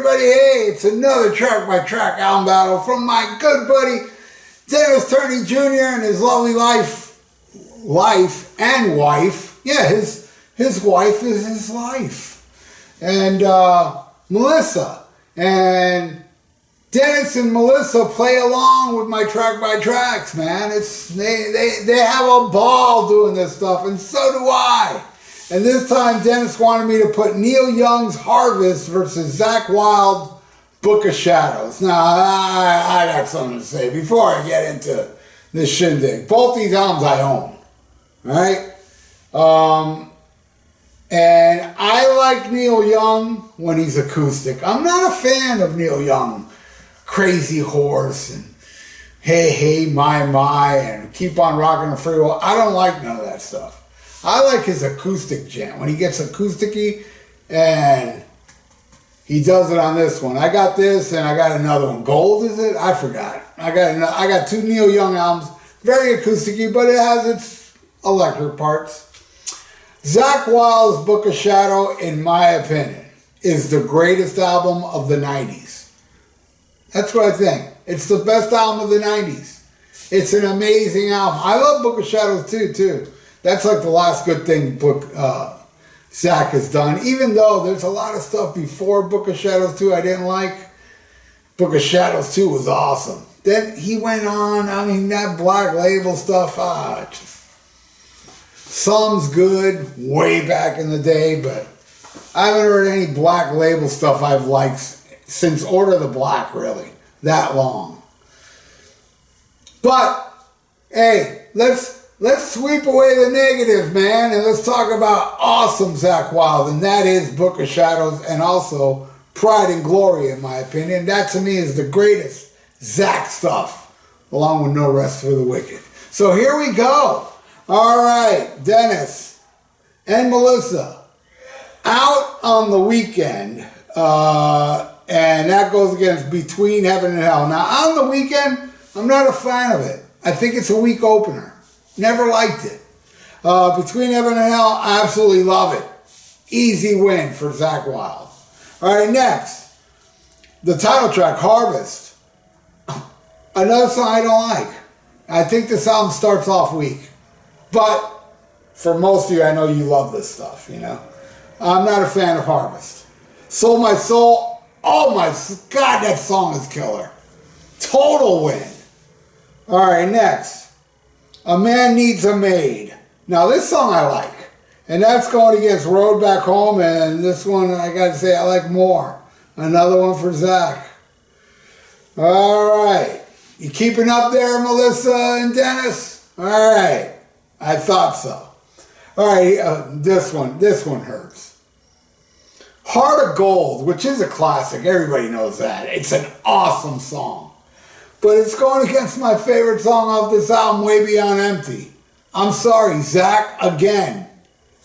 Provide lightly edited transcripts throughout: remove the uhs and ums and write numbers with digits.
everybody? Hey, it's another track by track album battle from my good buddy Dennis Turney Jr. and his lovely wife. Yeah, his wife is his life. And Melissa. And Dennis and Melissa play along with my track by tracks, man. They have a ball doing this stuff, and so do I. And this time, Dennis wanted me to put Neil Young's Harvest versus Zakk Wylde, Book of Shadows. Now, I got something to say before I get into this shindig. Both these albums I own, right? And I like Neil Young when he's acoustic. I'm not a fan of Neil Young, Crazy Horse, and Hey, My, and Keep on Rocking the Free World. I don't like none of that stuff. I like his acoustic jam. When he gets acoustic-y, and he does it on this one. I got this, and I got another one. Gold, is it? I forgot. I got two Neil Young albums. Very acoustic-y, but it has its electric parts. Zakk Wylde's Book of Shadow, in my opinion, is the greatest album of the 90s. That's what I think. It's the best album of the 90s. It's an amazing album. I love Book of Shadows too. That's like the last good thing Zakk has done. Even though there's a lot of stuff before Book of Shadows 2 I didn't like. Book of Shadows 2 was awesome. Then he went on, that Black Label stuff, some's good way back in the day, but I haven't heard any Black Label stuff I've liked since Order the Black, really, that long. But, hey, let's sweep away the negative, man, and let's talk about awesome Zakk Wylde, and that is Book of Shadows, and also Pride and Glory, in my opinion. That, to me, is the greatest Zakk stuff, along with No Rest for the Wicked. So here we go. All right, Dennis and Melissa, out on the weekend, and that goes against Between Heaven and Hell. Now, on the weekend, I'm not a fan of it. I think it's a weak opener. Never liked it. Between Heaven and Hell, I absolutely love it. Easy win for Zakk Wylde. All right, next, the title track, Harvest. Another song I don't like. I think this album starts off weak. But for most of you, I know you love this stuff, I'm not a fan of Harvest. Sold My Soul, oh my God, that song is killer. Total win. All right, next. A Man Needs a Maid. Now, this song I like. And that's going against Road Back Home, and this one, I got to say, I like more. Another one for Zakk. All right. You keeping up there, Melissa and Dennis? All right. I thought so. All right, this one hurts. Heart of Gold, which is a classic. Everybody knows that. It's an awesome song. But it's going against my favorite song off this album, Way Beyond Empty. I'm sorry, Zakk, again.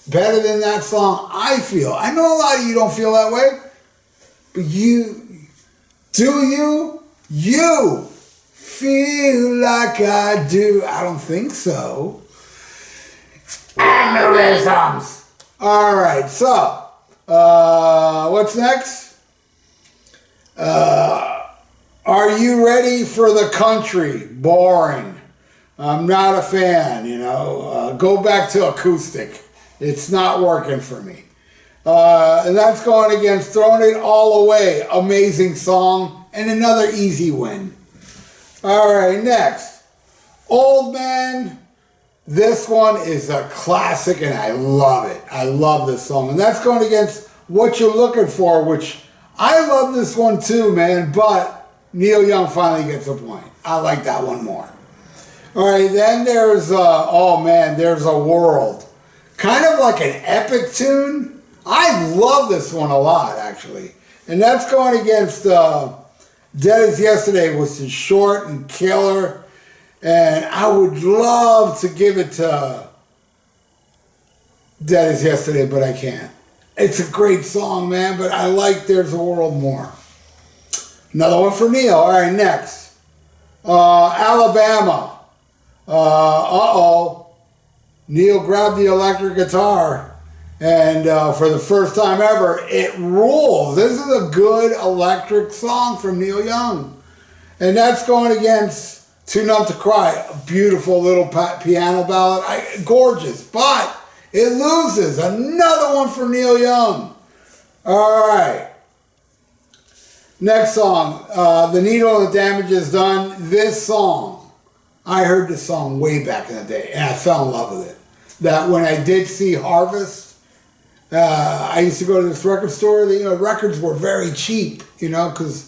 Better than that song, I feel. I know a lot of you don't feel that way. But you feel like I do. I don't think so. Aneurysms. All right, so what's next? Are you ready for the country? Boring. I'm not a fan, go back to acoustic. It's not working for me. And that's going against Throwing It All Away. Amazing song and another easy win. All right, next. Old Man. This one is a classic, and I love it. I love this song. And that's going against What You're Looking For, which I love this one too, man. But Neil Young finally gets a point. I like that one more. All right, then there's, there's a World. Kind of like an epic tune. I love this one a lot, actually. And that's going against Dead as Yesterday, which is short and killer. And I would love to give it to Dead as Yesterday, but I can't. It's a great song, man, but I like There's a World more. Another one for Neil. All right, next. Alabama. Neil grabbed the electric guitar And for the first time ever, it rules. This is a good electric song from Neil Young. And that's going against Too Numb to Cry, a beautiful little piano ballad, gorgeous, but it loses. Another one for Neil Young. All right. Next song, The Needle and the Damage Is Done. This song, I heard this song way back in the day, and I fell in love with it. That when I did see Harvest, I used to go to this record store. Records were very cheap, because,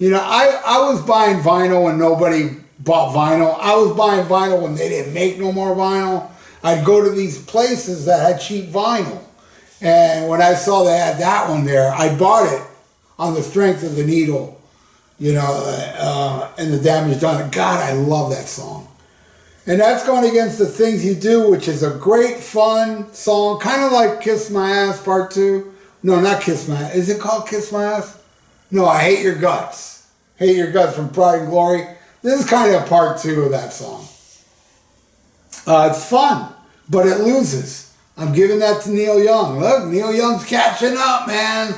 I was buying vinyl when nobody bought vinyl. I was buying vinyl when they didn't make no more vinyl. I'd go to these places that had cheap vinyl. And when I saw they had that one there, I bought it on the strength of The Needle, and the Damage Done. God, I love that song. And that's going against The Things You Do, which is a great, fun song, kind of like Kiss My Ass Part 2. No, not Kiss My Ass. Is it called Kiss My Ass? No, I Hate Your Guts. Hate Your Guts from Pride and Glory. This is kind of Part 2 of that song. It's fun, but it loses. I'm giving that to Neil Young. Look, Neil Young's catching up, man.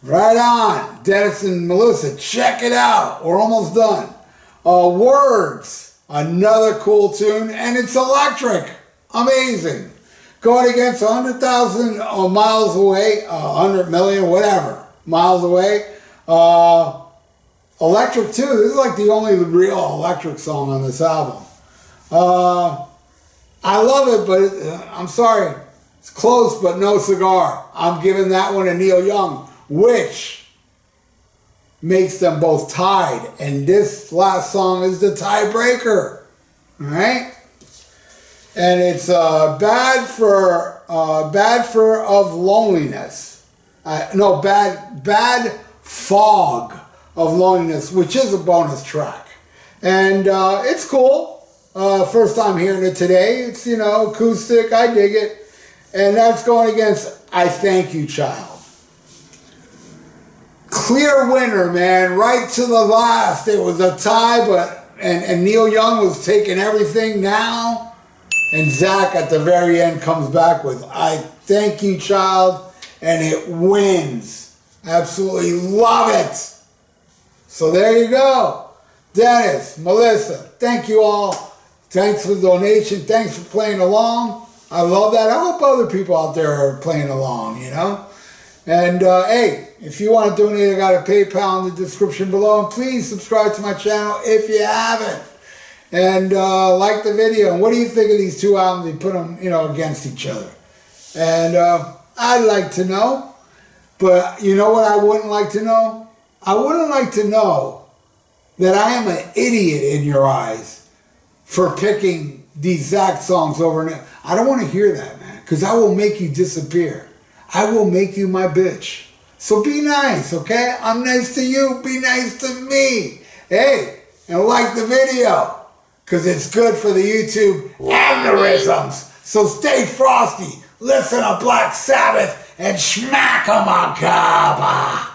Right on. Dennis and Melissa, check it out. We're almost done. Words, another cool tune, and it's electric. Amazing. Going against 100,000 miles away, 100 million, whatever, miles away. Electric too. This is like the only real electric song on this album. I love it, but I'm sorry. It's close, but no cigar. I'm giving that one to Neil Young, which makes them both tied. And this last song is the tiebreaker. All right? And it's Bad for of Loneliness. Bad Fog of Loneliness, which is a bonus track. And it's cool. First time hearing it today. It's, acoustic. I dig it. And that's going against I Thank You, Child. Clear winner, man. Right to the last. It was a tie, and Neil Young was taking everything now. And Zakk at the very end comes back with I Thank You, Child. And it wins. Absolutely love it. So there you go. Dennis, Melissa, thank you all. Thanks for the donation. Thanks for playing along. I love that. I hope other people out there are playing along, And, hey, if you want to donate, I got a PayPal in the description below. And please subscribe to my channel if you haven't. And like the video. And what do you think of these two albums? They put them, against each other. And I'd like to know. But you know what I wouldn't like to know? I wouldn't like to know that I am an idiot in your eyes for picking these Zakk songs over and I don't want to hear that, man, because I will make you disappear. I will make you my bitch. So be nice, okay? I'm nice to you. Be nice to me. Hey, and like the video, because it's good for the YouTube algorithms. So stay frosty. Listen to Black Sabbath and smack 'em a copper.